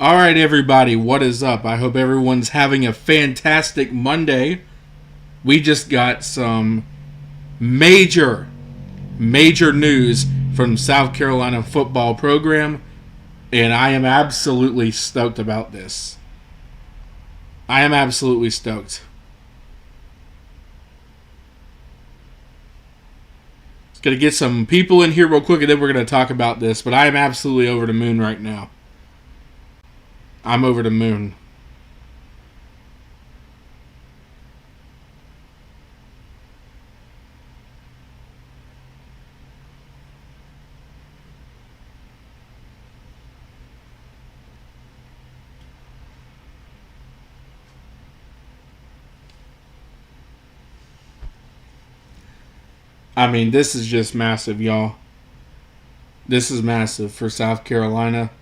All right, everybody, what is up? I hope everyone's having a fantastic Monday. We just got some major news from South Carolina football program, and I am absolutely stoked about this. I am absolutely stoked. Just going to get some people in here real quick, and then we're going to talk about this, but I am absolutely over the moon right now. I'm over the moon. I mean, this is just massive, y'all. This is massive for South Carolina.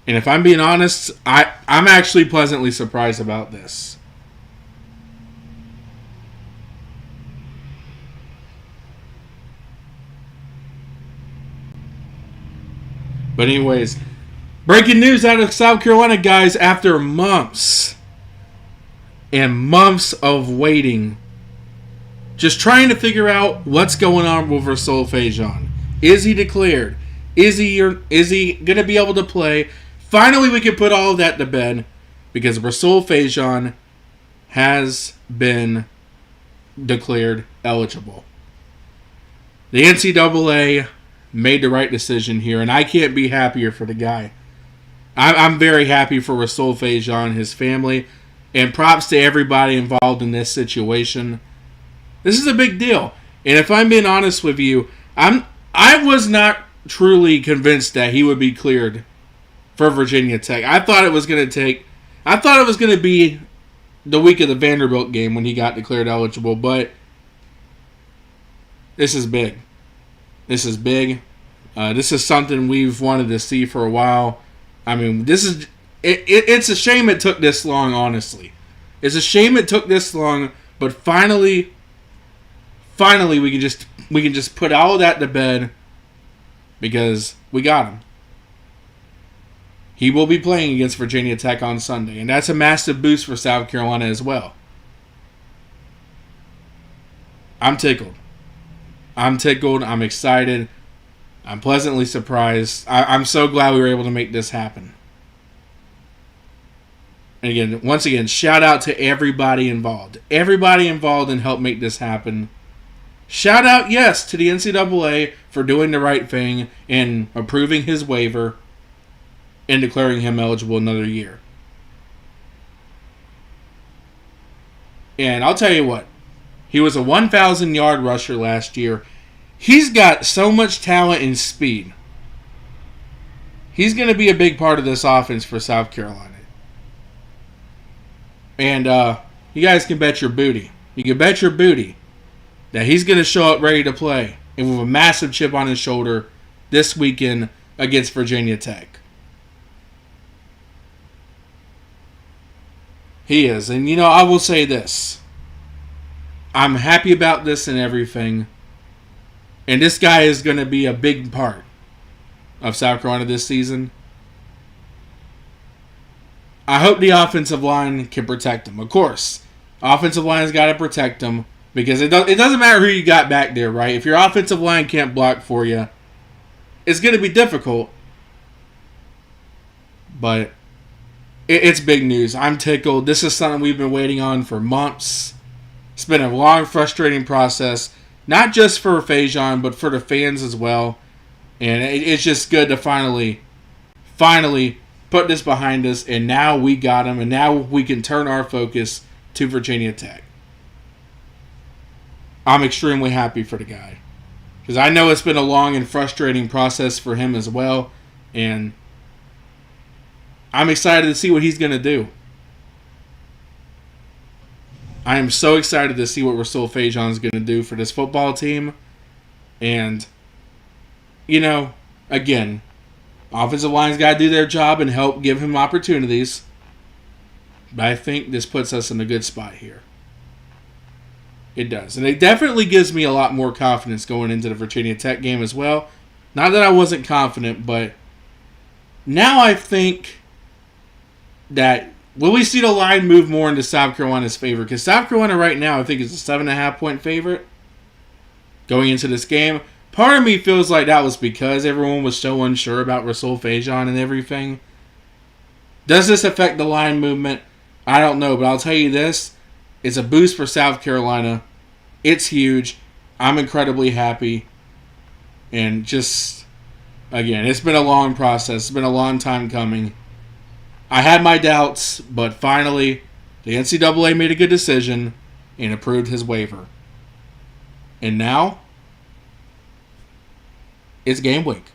And if I'm being honest, I'm actually pleasantly surprised about this. But anyways, breaking news out of South Carolina, guys. After months and months of waiting, just trying to figure out what's going on with Rasul Fajan. Is he declared? Is he going to be able to play? Finally, we can put all of that to bed because Rasul Fajan has been declared eligible. The NCAA made the right decision here, and I can't be happier for the guy. I'm very happy for Rasul Fajan, his family, and props to everybody involved in this situation. This is a big deal, and if I'm being honest with you, I was not truly convinced that he would be cleared for Virginia Tech. I thought it was going to be the week of the Vanderbilt game when he got declared eligible, but this is big. This is big. This is something we've wanted to see for a while. I mean, it's a shame it took this long, honestly. It's a shame it took this long, but finally we can just put all of that to bed because we got him. He will be playing against Virginia Tech on Sunday, and that's a massive boost for South Carolina as well. I'm tickled. I'm excited. I'm pleasantly surprised. I'm so glad we were able to make this happen. And once again, shout out to everybody involved. Everybody involved in help make this happen. Shout out, yes, to the NCAA for doing the right thing and approving his waiver and declaring him eligible another year. And I'll tell you what, he was a 1,000-yard rusher last year. He's got so much talent and speed. He's going to be a big part of this offense for South Carolina. And you guys can bet your booty. You can bet your booty that he's going to show up ready to play and with a massive chip on his shoulder this weekend against Virginia Tech. He is. And, I will say this. I'm happy about this and everything. And this guy is going to be a big part of South Carolina this season. I hope the offensive line can protect him. Of course, offensive line's got to protect him because it doesn't matter who you got back there, right? If your offensive line can't block for you, it's going to be difficult. But it's big news. I'm tickled. This is something we've been waiting on for months. It's been a long, frustrating process, not just for Fajan, but for the fans as well. And it's just good to finally put this behind us. And now we got him, and now we can turn our focus to Virginia Tech. I'm extremely happy for the guy because I know it's been a long and frustrating process for him as well. And I'm excited to see what he's going to do. I am so excited to see what Rasul Fajan is going to do for this football team. And, again, offensive line's got to do their job and help give him opportunities. But I think this puts us in a good spot here. It does. And it definitely gives me a lot more confidence going into the Virginia Tech game as well. Not that I wasn't confident, but now I think that will we see the line move more into South Carolina's favor? Because South Carolina right now, I think, is a 7.5-point favorite going into this game. Part of me feels like that was because everyone was so unsure about Rasul Fajan and everything. Does this affect the line movement? I don't know, but I'll tell you this. It's a boost for South Carolina. It's huge. I'm incredibly happy. And just, again, it's been a long process. It's been a long time coming. I had my doubts, but finally, the NCAA made a good decision and approved his waiver. And now, it's game week.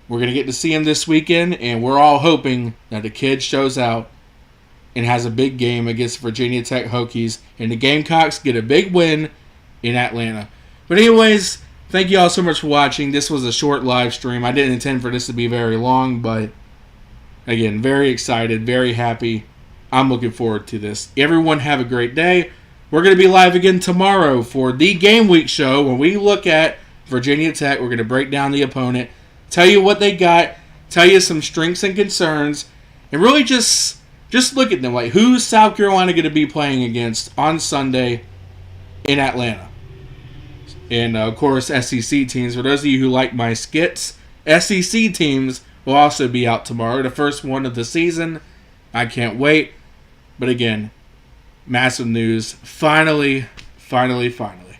We're going to get to see him this weekend, and we're all hoping that the kid shows out and has a big game against Virginia Tech Hokies, and the Gamecocks get a big win in Atlanta. But anyways, thank you all so much for watching. This was a short live stream. I didn't intend for this to be very long, but again, very excited, very happy. I'm looking forward to this. Everyone have a great day. We're going to be live again tomorrow for the Game Week show when we look at Virginia Tech. We're going to break down the opponent, tell you what they got, tell you some strengths and concerns, and really just look at them. Like, who's South Carolina going to be playing against on Sunday in Atlanta? And, of course, SEC teams. For those of you who like my skits, SEC teams will also be out tomorrow. The first one of the season. I can't wait. But again, massive news. Finally. Everyone.